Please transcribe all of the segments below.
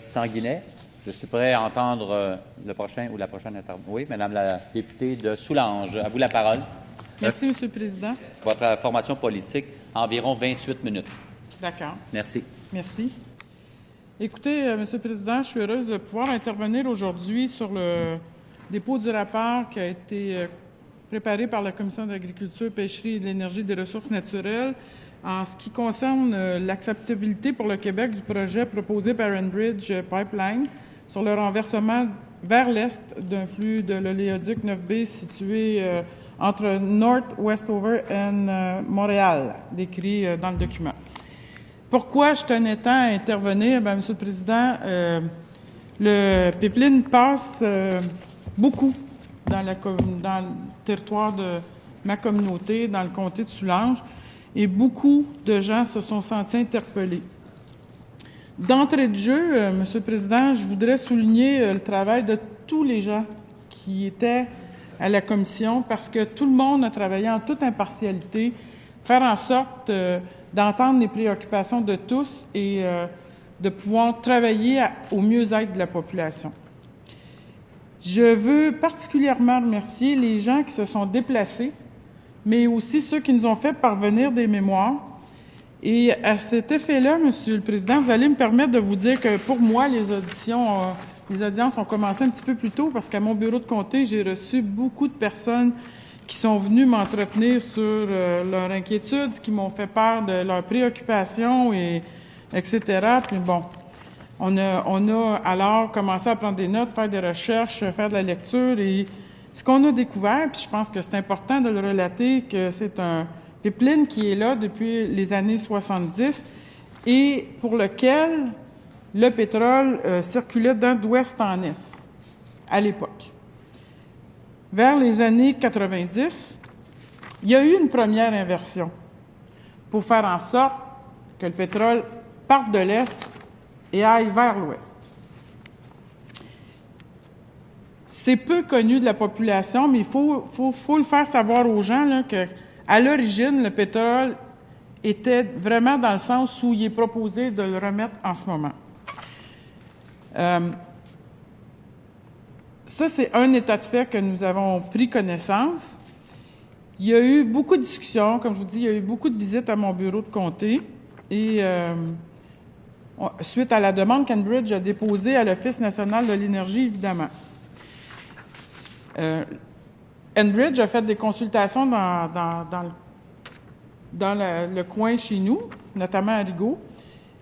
Sanguinet. Je suis prêt à entendre le prochain ou la prochaine intervention. Oui, Madame la députée de Soulanges, à vous la parole. Merci, Monsieur le Président. Votre formation politique, environ 28 minutes. D'accord. Merci. Merci. Écoutez, Monsieur le Président, je suis heureuse de pouvoir intervenir aujourd'hui sur le dépôt du rapport qui a été préparé par la Commission de l'Agriculture, Pêcherie et de l'Énergie et des Ressources naturelles en ce qui concerne l'acceptabilité pour le Québec du projet proposé par Enbridge Pipeline sur le renversement vers l'est d'un flux de l'oléoduc 9B situé entre North Westover et Montréal, décrit dans le document. Pourquoi je tenais tant à intervenir? Bien, Monsieur le Président, le pipeline passe beaucoup dans le territoire de ma communauté, dans le comté de Soulanges, et beaucoup de gens se sont sentis interpellés. D'entrée de jeu, Monsieur le Président, je voudrais souligner le travail de tous les gens qui étaient à la commission parce que tout le monde a travaillé en toute impartialité, faire en sorte d'entendre les préoccupations de tous et de pouvoir travailler au mieux-être de la population. Je veux particulièrement remercier les gens qui se sont déplacés, mais aussi ceux qui nous ont fait parvenir des mémoires. Et à cet effet-là, Monsieur le Président, vous allez me permettre de vous dire que pour moi, les audiences ont commencé un petit peu plus tôt parce qu'à mon bureau de comté, j'ai reçu beaucoup de personnes qui sont venues m'entretenir sur leurs inquiétudes, qui m'ont fait part de leurs préoccupations, etc. Puis bon, on a alors commencé à prendre des notes, faire des recherches, faire de la lecture et ce qu'on a découvert, puis je pense que c'est important de le relater, que c'est un pipeline qui est là depuis les années 70 et pour lequel le pétrole circulait d'ouest en est à l'époque. Vers les années 90, il y a eu une première inversion pour faire en sorte que le pétrole parte de l'est et aille vers l'ouest. C'est peu connu de la population, mais il faut le faire savoir aux gens là, qu'à l'origine, le pétrole était vraiment dans le sens où il est proposé de le remettre en ce moment. Ça, c'est un état de fait que nous avons pris connaissance. Il y a eu beaucoup de discussions, comme je vous dis, il y a eu beaucoup de visites à mon bureau de comté et suite à la demande qu'Enbridge a déposée à l'Office national de l'énergie, évidemment. Enbridge a fait des consultations dans le coin chez nous, notamment à Rigaud.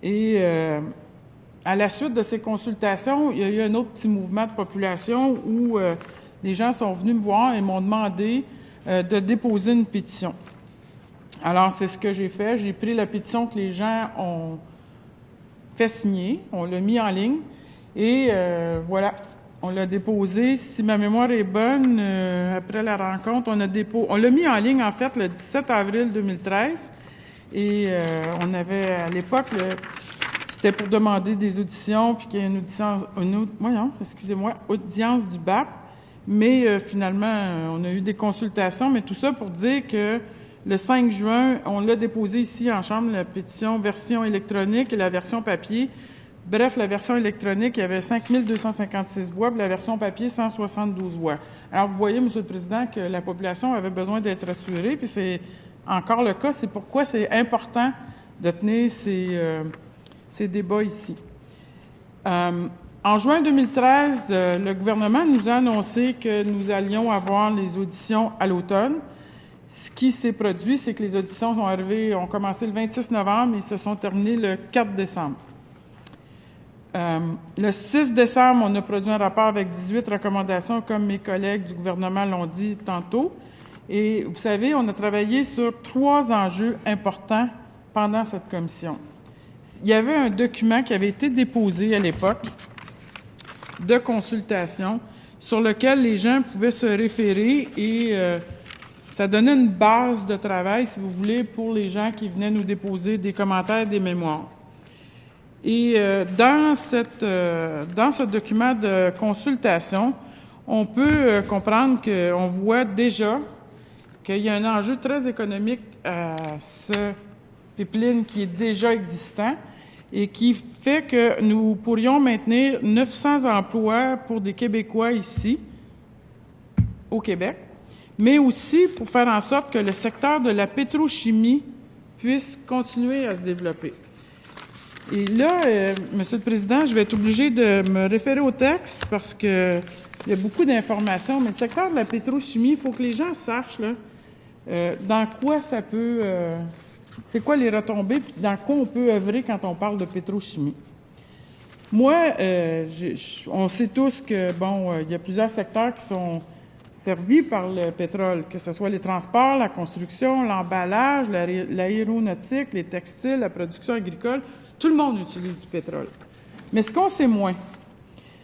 Et à la suite de ces consultations, il y a eu un autre petit mouvement de population où les gens sont venus me voir et m'ont demandé de déposer une pétition. Alors, c'est ce que j'ai fait. J'ai pris la pétition que les gens ont fait signer, on l'a mis en ligne et voilà. On l'a déposé, si ma mémoire est bonne, après la rencontre, on l'a mis en ligne, en fait, le 17 avril 2013. Et on avait, à l'époque, c'était pour demander des auditions, puis qu'il y ait audience du BAP. Mais finalement, on a eu des consultations, mais tout ça pour dire que le 5 juin, on l'a déposé ici en Chambre, la pétition version électronique et la version papier. Bref, la version électronique, il y avait 5256 voix, puis la version papier, 172 voix. Alors, vous voyez, Monsieur le Président, que la population avait besoin d'être rassurée, puis c'est encore le cas. C'est pourquoi c'est important de tenir ces débats ici. En juin 2013, le gouvernement nous a annoncé que nous allions avoir les auditions à l'automne. Ce qui s'est produit, c'est que les auditions ont commencé le 26 novembre et se sont terminées le 4 décembre. Le 6 décembre, on a produit un rapport avec 18 recommandations, comme mes collègues du gouvernement l'ont dit tantôt. Et vous savez, on a travaillé sur 3 enjeux importants pendant cette commission. Il y avait un document qui avait été déposé à l'époque de consultation sur lequel les gens pouvaient se référer et ça donnait une base de travail, si vous voulez, pour les gens qui venaient nous déposer des commentaires, des mémoires. Et dans ce document de consultation, on peut comprendre qu'on voit déjà qu'il y a un enjeu très économique à ce pipeline qui est déjà existant et qui fait que nous pourrions maintenir 900 emplois pour des Québécois ici, au Québec, mais aussi pour faire en sorte que le secteur de la pétrochimie puisse continuer à se développer. Et là, Monsieur le Président, je vais être obligé de me référer au texte parce que il y a beaucoup d'informations, mais le secteur de la pétrochimie, il faut que les gens sachent là, dans quoi ça peut... c'est quoi les retombées, puis dans quoi on peut œuvrer quand on parle de pétrochimie. Moi, on sait tous que, bon, il y a plusieurs secteurs qui sont servis par le pétrole, que ce soit les transports, la construction, l'emballage, l'aéronautique, les textiles, la production agricole. Tout le monde utilise du pétrole. Mais ce qu'on sait moins,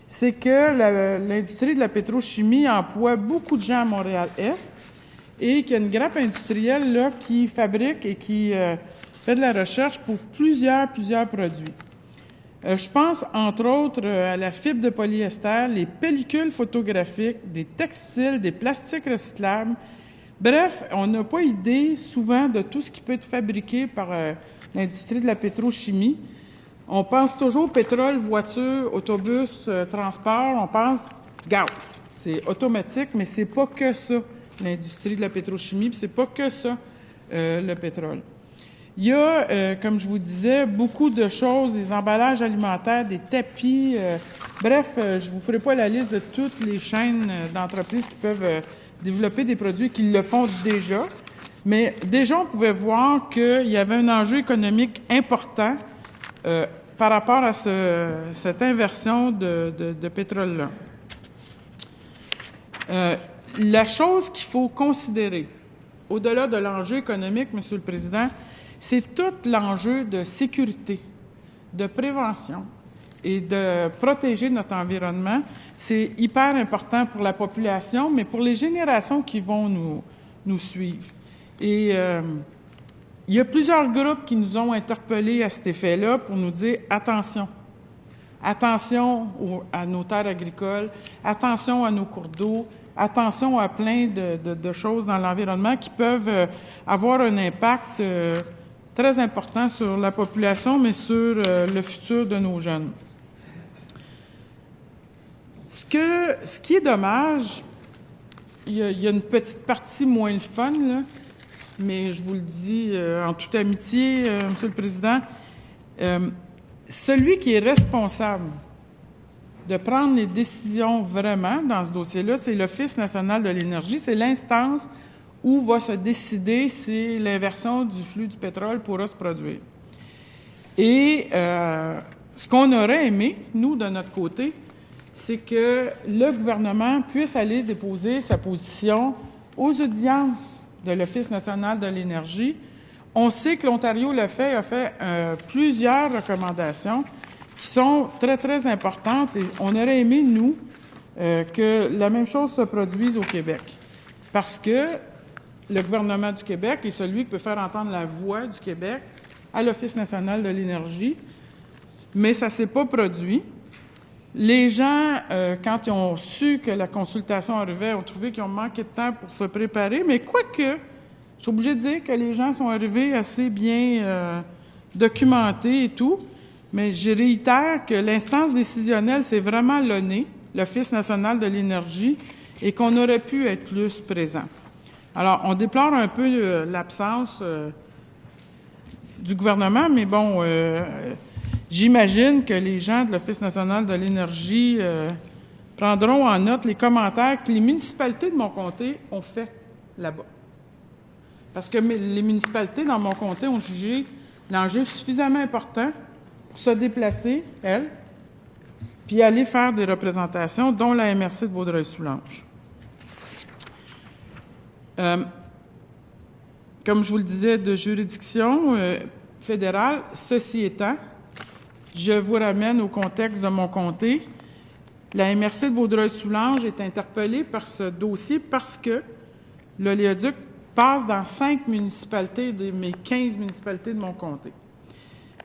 c'est que l'industrie de la pétrochimie emploie beaucoup de gens à Montréal-Est et qu'il y a une grappe industrielle là, qui fabrique et qui fait de la recherche pour plusieurs produits. Je pense, entre autres, à la fibre de polyester, les pellicules photographiques, des textiles, des plastiques recyclables. Bref, on n'a pas idée souvent de tout ce qui peut être fabriqué par l'industrie de la pétrochimie. On pense toujours pétrole, voiture, autobus, transport, on pense gaz. C'est automatique, mais c'est pas que ça, l'industrie de la pétrochimie, puis c'est pas que ça, le pétrole. Il y a, comme je vous disais, beaucoup de choses, des emballages alimentaires, des tapis. Bref, je vous ferai pas la liste de toutes les chaînes d'entreprises qui peuvent développer des produits qui le font déjà. Mais déjà, on pouvait voir qu'il y avait un enjeu économique important par rapport à cette inversion de pétrole-là. La chose qu'il faut considérer, au-delà de l'enjeu économique, Monsieur le Président, c'est tout l'enjeu de sécurité, de prévention et de protéger notre environnement. C'est hyper important pour la population, mais pour les générations qui vont nous suivre. Et il y a plusieurs groupes qui nous ont interpellés à cet effet-là pour nous dire « Attention, attention à nos terres agricoles, attention à nos cours d'eau, attention à plein de choses dans l'environnement qui peuvent avoir un impact très important sur la population, mais sur le futur de nos jeunes. » Ce qui est dommage, il y a une petite partie moins le fun, là, mais je vous le dis en toute amitié, Monsieur le Président, celui qui est responsable de prendre les décisions vraiment dans ce dossier-là, c'est l'Office national de l'énergie, c'est l'instance où va se décider si l'inversion du flux du pétrole pourra se produire. Et ce qu'on aurait aimé, nous, de notre côté, c'est que le gouvernement puisse aller déposer sa position aux audiences de l'Office national de l'énergie. On sait que l'Ontario a fait plusieurs recommandations qui sont très, très importantes et on aurait aimé, nous, que la même chose se produise au Québec. Parce que le gouvernement du Québec est celui qui peut faire entendre la voix du Québec à l'Office national de l'énergie, mais ça ne s'est pas produit. Les gens, quand ils ont su que la consultation arrivait, ont trouvé qu'ils ont manqué de temps pour se préparer, mais quoique, je suis obligée de dire que les gens sont arrivés assez bien documentés et tout, mais je réitère que l'instance décisionnelle, c'est vraiment l'ONE, l'Office national de l'énergie, et qu'on aurait pu être plus présent. Alors, on déplore un peu l'absence du gouvernement, mais bon, j'imagine que les gens de l'Office national de l'énergie prendront en note les commentaires que les municipalités de mon comté ont fait là-bas. Parce que les municipalités dans mon comté ont jugé l'enjeu suffisamment important pour se déplacer, elles, puis aller faire des représentations, dont la MRC de Vaudreuil-Soulanges. Comme je vous le disais, de juridiction fédérale, ceci étant, je vous ramène au contexte de mon comté. La MRC de Vaudreuil-Soulanges est interpellée par ce dossier parce que l'oléoduc passe dans 5 municipalités de mes 15 municipalités de mon comté.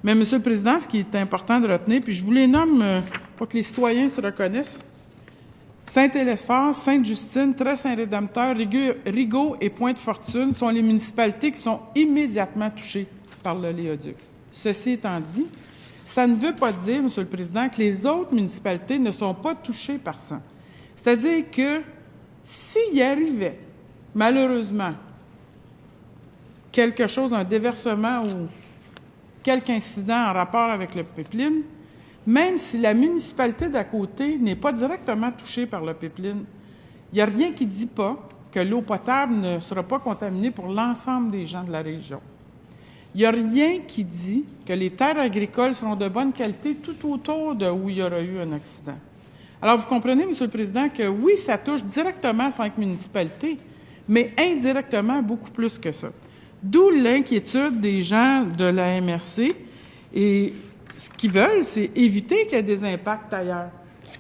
Mais, Monsieur le Président, ce qui est important de retenir, puis je vous les nomme pour que les citoyens se reconnaissent, Saint-Élesphore, Sainte-Justine, Très-Saint-Rédempteur, Rigaud et Pointe-Fortune sont les municipalités qui sont immédiatement touchées par l'oléoduc. Ceci étant dit, Ça ne veut pas dire, M. le Président, que les autres municipalités ne sont pas touchées par ça. C'est-à-dire que s'il y arrivait, malheureusement, quelque chose, un déversement ou quelque incident en rapport avec le pipeline, même si la municipalité d'à côté n'est pas directement touchée par le pipeline, il n'y a rien qui ne dit pas que l'eau potable ne sera pas contaminée pour l'ensemble des gens de la région. Il n'y a rien qui dit que les terres agricoles seront de bonne qualité tout autour de où il y aura eu un accident. Alors, vous comprenez, M. le Président, que oui, ça touche directement 5 municipalités, mais indirectement beaucoup plus que ça. D'où l'inquiétude des gens de la MRC. Et ce qu'ils veulent, c'est éviter qu'il y ait des impacts ailleurs.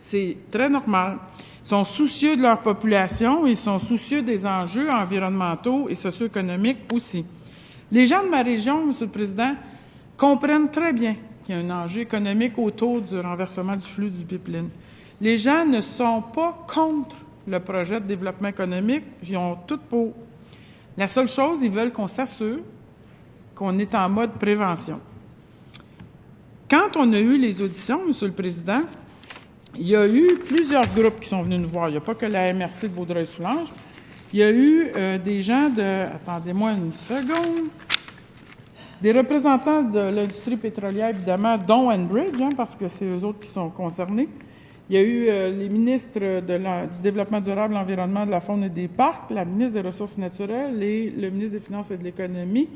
C'est très normal. Ils sont soucieux de leur population, ils sont soucieux des enjeux environnementaux et socio-économiques aussi. Les gens de ma région, M. le Président, comprennent très bien qu'il y a un enjeu économique autour du renversement du flux du pipeline. Les gens ne sont pas contre le projet de développement économique, ils ont tout pour. La seule chose, ils veulent qu'on s'assure qu'on est en mode prévention. Quand on a eu les auditions, M. le Président, il y a eu plusieurs groupes qui sont venus nous voir. Il n'y a pas que la MRC de Vaudreuil-Soulanges. Il y a eu des gens de... Attendez-moi une seconde. Des représentants de l'industrie pétrolière, évidemment, dont Enbridge, parce que c'est eux autres qui sont concernés. Il y a eu les ministres du Développement durable, de l'Environnement, de la Faune et des Parcs, la ministre des Ressources naturelles et le ministre des Finances et de l'Économie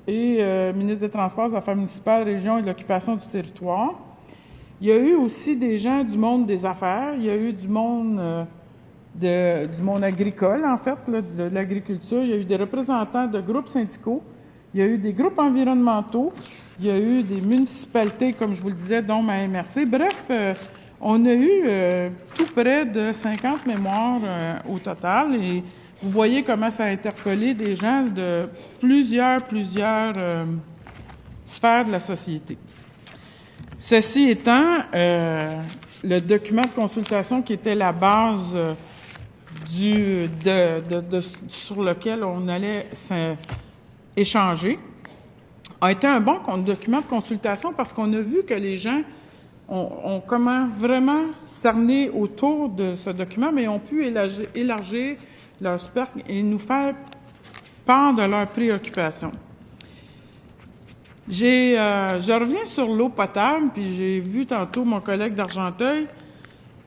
et le ministre des Transports, des Affaires municipales, Régions et de l'Occupation du territoire. Il y a eu aussi des gens du monde des affaires. Il y a eu du monde agricole, en fait, là, de l'agriculture. Il y a eu des représentants de groupes syndicaux. Il y a eu des groupes environnementaux. Il y a eu des municipalités, comme je vous le disais, dont ma MRC. Bref, on a eu tout près de 50 mémoires au total. Et vous voyez comment ça a interpellé des gens de plusieurs sphères de la société. Ceci étant, le document de consultation qui était la base sur lequel on allait échanger a été un bon document de consultation parce qu'on a vu que les gens ont comment vraiment cerné autour de ce document, mais ont pu élargir leur spectre et nous faire part de leurs préoccupations. Je reviens sur l'eau potable, puis j'ai vu tantôt mon collègue d'Argenteuil,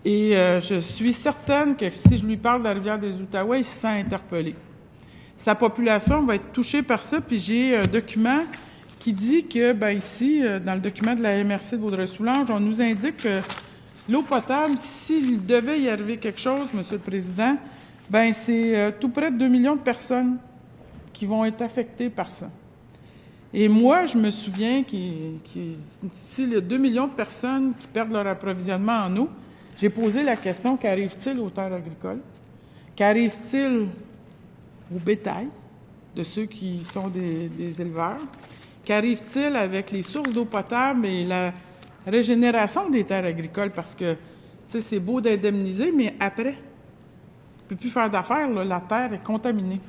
et je suis certaine que si je lui parle de la rivière des Outaouais, il se sent interpellé. Sa population va être touchée par ça, puis j'ai un document qui dit que, ici, dans le document de la MRC de Vaudreuil-Soulanges, on nous indique que l'eau potable, s'il devait y arriver quelque chose, M. le Président, c'est tout près de 2 millions de personnes qui vont être affectées par ça. Et moi, je me souviens s'il y a 2 millions de personnes qui perdent leur approvisionnement en eau, j'ai posé la question, qu'arrive-t-il aux terres agricoles? Qu'arrive-t-il au bétail de ceux qui sont des éleveurs? Qu'arrive-t-il avec les sources d'eau potable et la régénération des terres agricoles? Parce que, c'est beau d'indemniser, mais après, on ne peut plus faire d'affaires, la terre est contaminée.